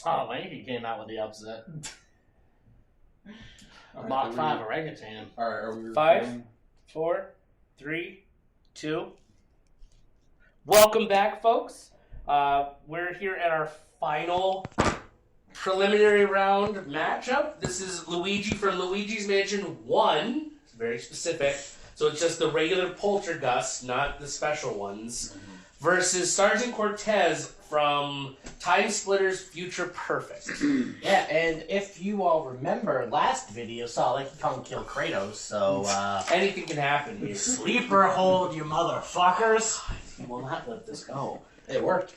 Oh, Lanky came out with the upset. Mach 5 orangutan. Alright, are we 5, 4, 3, 2. Welcome back, folks. We're here at our final preliminary round matchup. This is Luigi from Luigi's Mansion 1. It's very specific. So it's just the regular Poltergust, not the special ones. Versus Sergeant Cortez from Time Splitters Future Perfect. Yeah, and if you all remember, last video saw Lanky Kong kill Kratos, so, Anything can happen here. sleeper hold, you motherfuckers! You will not let this go. It worked.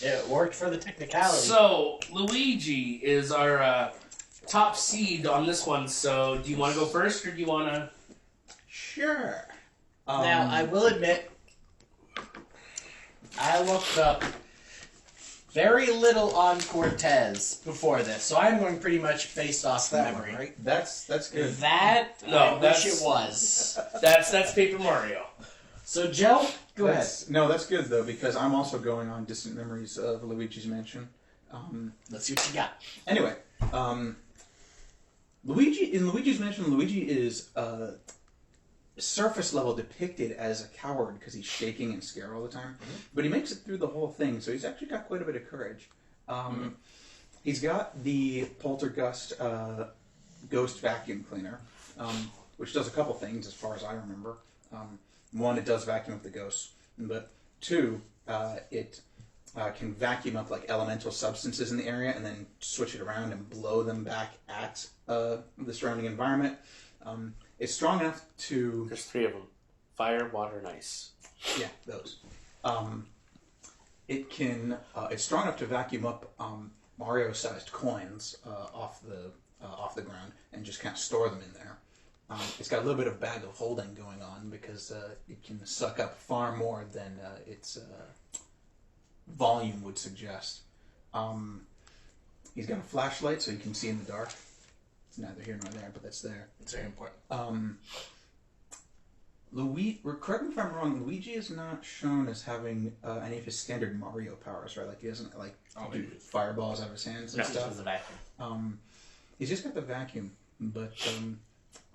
It worked for the technicality. So, Luigi is our top seed on this one, so do you want to go first, or do you want to... Sure. Now, I will admit, I looked up very little on Cortez before this, so I'm going pretty much based off memory. One, right? That's good. That, No, I that's- wish it was. That's Paper Mario. So, Joe, go ahead. No, that's good though, because I'm also going on distant memories of Luigi's Mansion. Let's see what you got. Anyway, Luigi's Mansion, Luigi is surface level depicted as a coward because he's shaking and scared all the time, but he makes it through the whole thing, so he's actually got quite a bit of courage. He's got the Poltergust ghost vacuum cleaner, which does a couple things as far as I remember. One, it does vacuum up the ghosts, but two, it can vacuum up like elemental substances in the area and then switch it around and blow them back at the surrounding environment. It's strong enough to... There's 3 of them. Fire, water, and ice. Yeah, those. It can... it's strong enough to vacuum up Mario-sized coins off the ground and just kind of store them in there. It's got a little bit of bag of holding going on because it can suck up far more than its volume would suggest. He's got a flashlight so you can see in the dark. It's neither here nor there, but that's there. It's very important. Correct me if I'm wrong, Luigi is not shown as having any of his standard Mario powers, right? Like he doesn't do fireballs out of his hands and stuff. The vacuum. He's just got the vacuum, but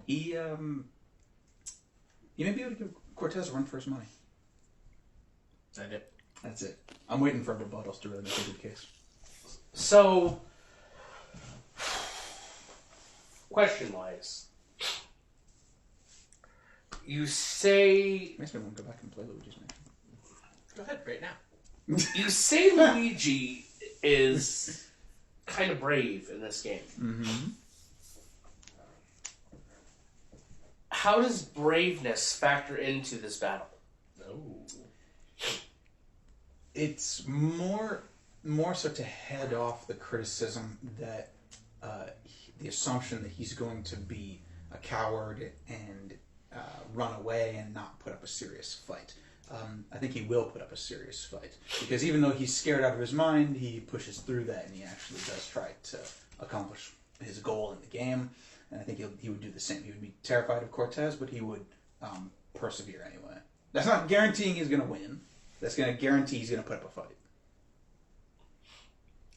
he may be able to give Cortez a run for his money. Is that it? That's it. I'm waiting for rebuttals to really make a good case. So, question-wise, you say... Makes me want to go back and play Luigi's Mansion. Go ahead, right now. You say Luigi is kind of brave in this game. Mm-hmm. How does braveness factor into this battle? It's more so to head off the criticism that the assumption that he's going to be a coward and run away and not put up a serious fight. I think he will put up a serious fight because even though he's scared out of his mind, he pushes through that and he actually does try to accomplish his goal in the game. And I think he would do the same. He would be terrified of Cortez, but he would persevere anyway. That's not guaranteeing he's going to win. That's going to guarantee he's going to put up a fight.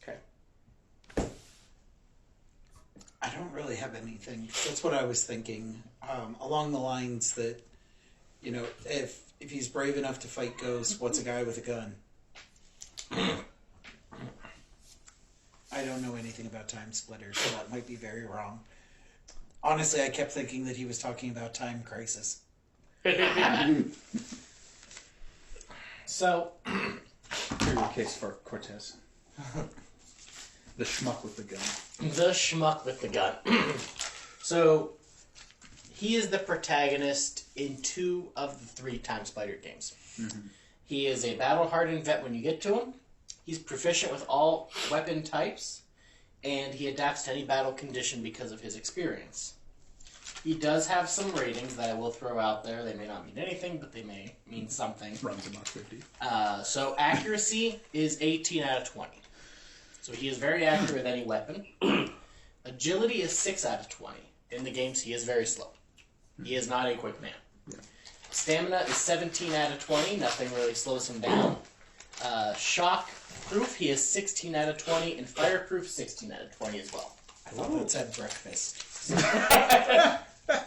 Okay. I don't really have anything. That's what I was thinking. Along the lines that, if he's brave enough to fight ghosts, what's a guy with a gun? I don't know anything about Time Splitters, so that might be very wrong. Honestly, I kept thinking that he was talking about Time Crisis. So, Here's your case for Cortez. The schmuck with the gun. the schmuck with the gun. So, he is the protagonist in 2 of the 3 Time Splitter games. Mm-hmm. He is a battle-hardened vet when you get to him. He's proficient with all weapon types, and he adapts to any battle condition because of his experience. He does have some ratings that I will throw out there. They may not mean anything, but they may mean something. Runs about 50. So accuracy is 18 out of 20. So he is very accurate with any weapon. Agility is 6 out of 20. In the games, he is very slow. He is not a quick man. Yeah. Stamina is 17 out of 20. Nothing really slows him down. Shock proof, he is 16 out of 20, and fireproof, 16 out of 20 as well. I thought that said breakfast.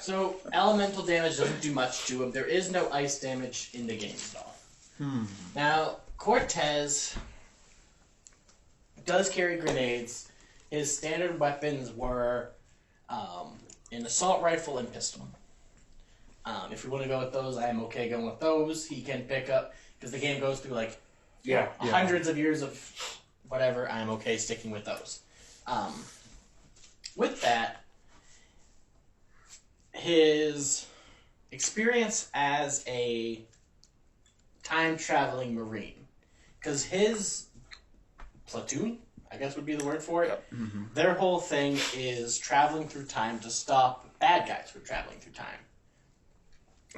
So, elemental damage doesn't do much to him. There is no ice damage in the game, though. Now, Cortez does carry grenades. His standard weapons were an assault rifle and pistol. If we want to go with those, I am okay going with those. He can pick up, because the game goes through like hundreds of years of whatever, I'm okay sticking with those. With that, his experience as a time-traveling Marine, because his platoon, I guess would be the word for it, their whole thing is traveling through time to stop bad guys from traveling through time.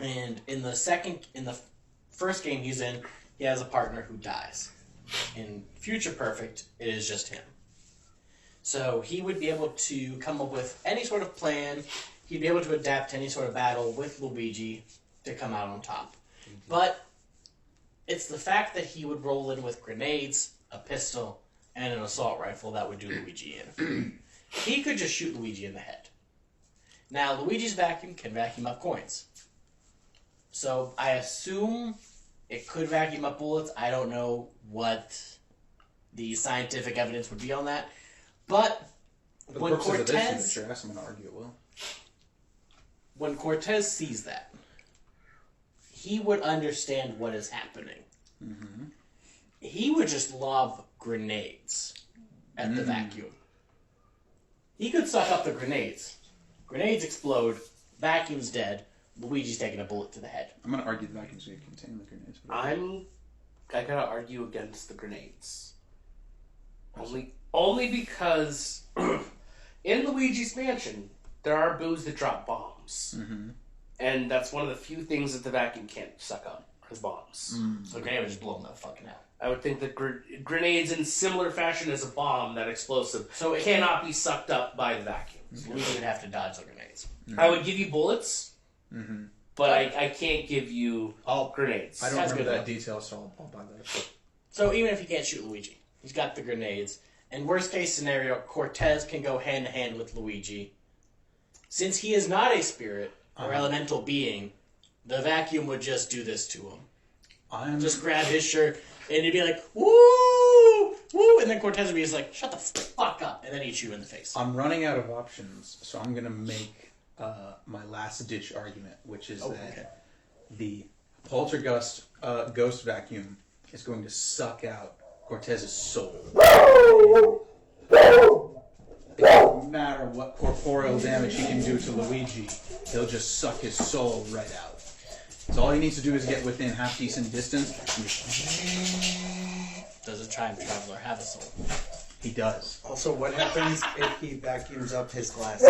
And in the first game he's in, he has a partner who dies. In Future Perfect, it is just him. So he would be able to come up with any sort of plan. He'd be able to adapt to any sort of battle with Luigi to come out on top. But it's the fact that he would roll in with grenades, a pistol, and an assault rifle that would do Luigi in. He could just shoot Luigi in the head. Now, Luigi's vacuum can vacuum up coins. So I assume it could vacuum up bullets. I don't know what the scientific evidence would be on that. But For the when purposes of this Cortez, unit, I'm going to argue it will. when Cortez sees that, he would understand what is happening. He would just lob grenades at the vacuum. He could suck up the grenades. Grenades explode. Vacuum's dead. Luigi's taking a bullet to the head. I'm going to argue the vacuum's going to contain the grenades. I gotta argue against the grenades. Only because in Luigi's Mansion there are boos that drop bombs, and that's one of the few things that the vacuum can't suck up is bombs. So grenade would just blow him the fucking hell. I would think that grenades, in similar fashion as a bomb, that explosive, So it cannot be sucked up by the vacuum. So Luigi would have to dodge the grenades. I would give you bullets, but I can't give you grenades. I don't That's remember good that detail, so I'll buy that. So even if he can't shoot Luigi, he's got the grenades. And worst case scenario, Cortez can go hand to hand with Luigi. Since he is not a spirit or elemental being, the vacuum would just do this to him. Just grab his shirt, and he'd be like, woo, woo, and then Cortez would be just like, shut the fuck up, and then he'd shoot you in the face. I'm running out of options, so I'm going to make my last-ditch argument, which is that the Poltergust ghost vacuum is going to suck out Cortez's soul. It doesn't matter what corporeal damage he can do to Luigi, he'll just suck his soul right out. So all he needs to do is get within half-decent distance, and just... Does a time traveler have a soul? He does. Also, what happens if he vacuums up his glasses?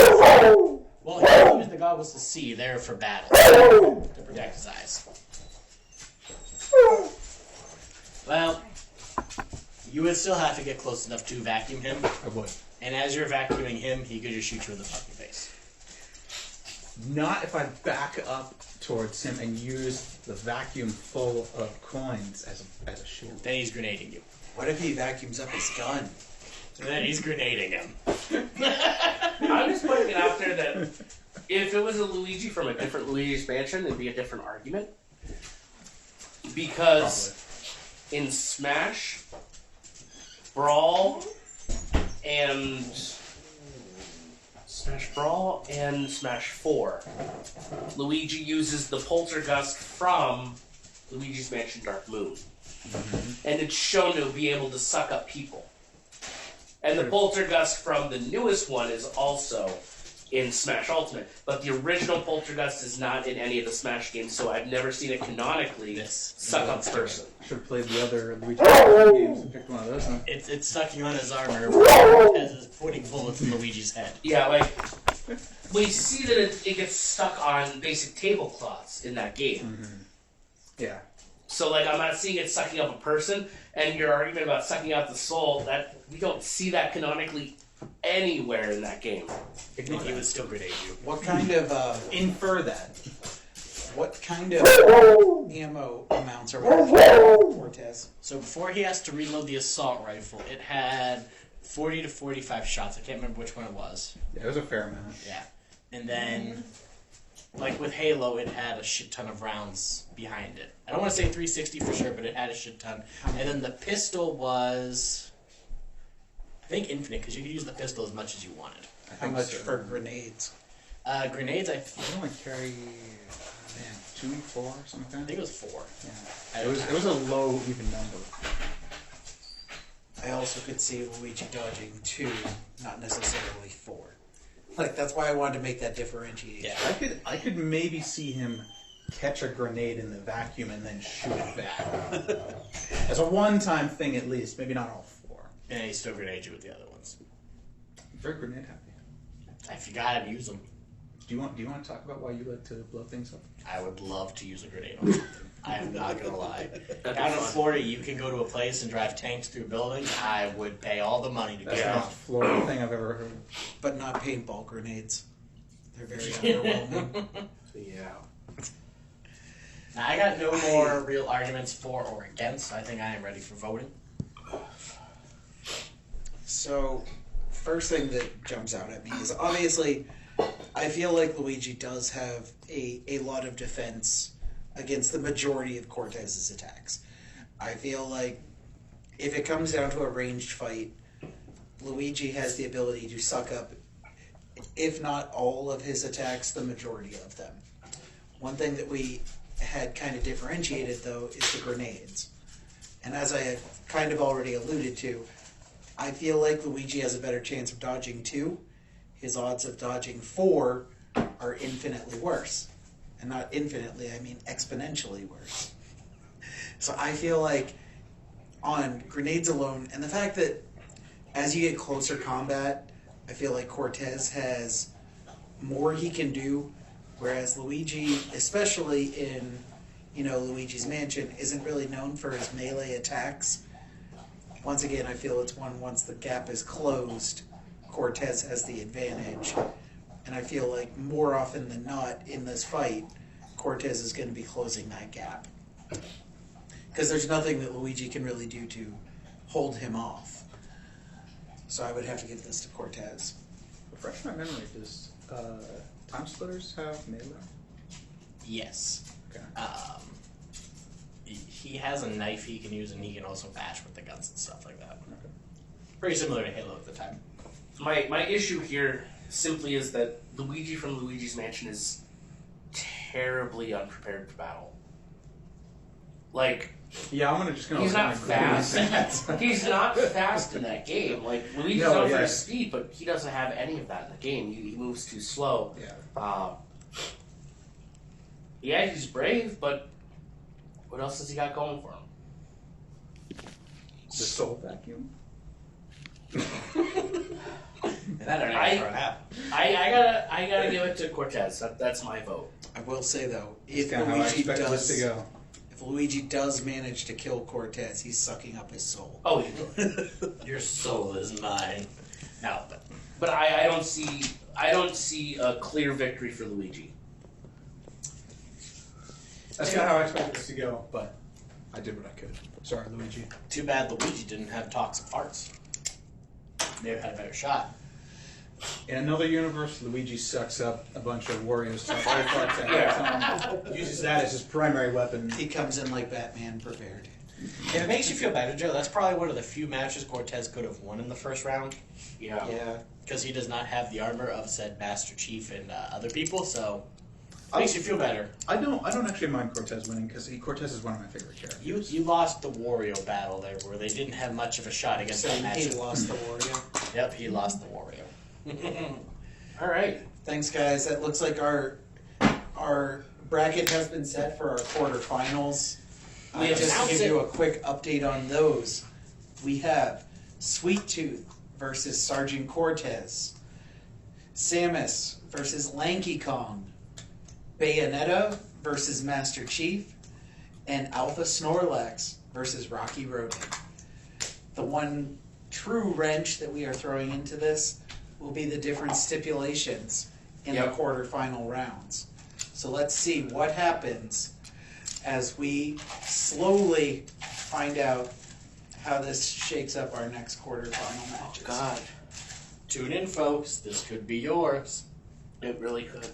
Well, he uses the goggles to see. They're for battle, to protect his eyes. Well, you would still have to get close enough to vacuum him. I would. And as you're vacuuming him, he could just shoot you in the fucking face. Not if I back up towards him and use the vacuum full of coins as a shield. Then he's grenading you. What if he vacuums up his gun? Then he's grenading him. I'm just putting it out there that if it was a Luigi from a different Luigi's Mansion, it'd be a different argument. Because in Smash, Brawl, and Smash 4, Luigi uses the Poltergust from Luigi's Mansion Dark Moon. And it's shown to be able to suck up people. And the Poltergust from the newest one is also in Smash Ultimate. But the original Poltergust is not in any of the Smash games, so I've never seen it canonically suck up a person. Should have played the other Luigi games and picked one of those, huh? It's sucking on his armor as it's putting bullets in Luigi's head. Yeah, like, we see that it gets stuck on basic tablecloths in that game. Yeah. So, like, I'm not seeing it sucking up a person, and your argument about sucking out the soul, that we don't see that canonically anywhere in that game. He would still grenade you. What kind of Infer that. What kind of ammo amounts are we looking at, Cortez? So before he has to reload the assault rifle, it had 40 to 45 shots. I can't remember which one it was. Yeah, it was a fair amount. Yeah. And then, like with Halo, it had a shit ton of rounds behind it. I don't want to say 360 for sure, but it had a shit ton. And then the pistol was, I think, infinite, because you could use the pistol as much as you wanted. How much for grenades? Grenades, I I only carry, 2, 4, something like that. think it was 4. Yeah. It was a low even number. I also could see Luigi dodging 2, not necessarily 4. Like, that's why I wanted to make that differentiation. Yeah. I could maybe see him catch a grenade in the vacuum and then shoot it back. As a one-time thing at least, maybe not all 4. And he still grenade you with the other ones. Very grenade happy. If you got him, use them. Do you want to talk about why you like to blow things up? I would love to use a grenade on something. I am not gonna lie. Down in Florida, you can go to a place and drive tanks through buildings. I would pay all the money to That's get the out. most Florida thing I've ever heard. But not paintball grenades. They're very underwhelming. Yeah. Now, I got no more real arguments for or against. I think I am ready for voting. So, first thing that jumps out at me is obviously, I feel like Luigi does have a lot of defense against the majority of Cortez's attacks. I feel like if it comes down to a ranged fight, Luigi has the ability to suck up, if not all of his attacks, the majority of them. One thing that we had kind of differentiated, though, is the grenades. And as I have kind of already alluded to, I feel like Luigi has a better chance of dodging 2. His odds of dodging 4 are infinitely worse. And not infinitely, I mean exponentially worse. So I feel like on grenades alone, and the fact that as you get closer combat, I feel like Cortez has more he can do, whereas Luigi, especially in, Luigi's Mansion, isn't really known for his melee attacks. Once again, I feel it's once the gap is closed, Cortez has the advantage. And I feel like more often than not in this fight, Cortez is going to be closing that gap. Because there's nothing that Luigi can really do to hold him off. So I would have to give this to Cortez. Refresh my memory, does Time Splitters have melee? Yes. Okay. He has a knife he can use, and he can also bash with the guns and stuff like that. Okay. Pretty similar to Halo at the time. My issue here simply is that Luigi from Luigi's Mansion is terribly unprepared for battle. Like, Yeah, I'm just gonna. he's not open my fast. He's not fast in that game. Like, Luigi's No, known for yeah. his speed, but he doesn't have any of that in the game. He moves too slow. Yeah. Yeah, he's brave, but what else has he got going for him? The soul vacuum. That I I gotta give it to Cortez. That's my vote. I will say though, That's if kind of how I Luigi expected this to does, go. if Luigi does manage to kill Cortez, he's sucking up his soul. Oh, he will. Your soul is mine. No, But I don't see a clear victory for Luigi. That's kind of how I expected this to go, but I did what I could. Sorry, Luigi. too bad Luigi didn't have toxic farts. May have had a better shot. In another universe, Luigi sucks up a bunch of Wario's toxic parts at a time. Uses that as his primary weapon. He comes in like Batman prepared. If it makes you feel better, Joe, that's probably one of the few matches Cortez could have won in the first round. Yeah. Yeah. Because he does not have the armor of said Master Chief and other people, so it makes you feel better. I don't actually mind Cortez winning because Cortez is one of my favorite characters. You lost the Wario battle there, where they didn't have much of a shot against that Saying he matchup. lost the Wario. Yep, he lost the Wario. All right. Thanks, guys. That looks like our bracket has been set for our quarterfinals. We have Just to announced give it. you a quick update on those, we have Sweet Tooth versus Sergeant Cortez, Samus versus Lanky Kong, Bayonetta versus Master Chief, and Alpha Snorlax versus Rocky Rodent. The one true wrench that we are throwing into this will be the different stipulations in the quarterfinal rounds. So let's see what happens as we slowly find out how this shakes up our next quarterfinal matches. God. Tune in, folks. This could be yours. It really could.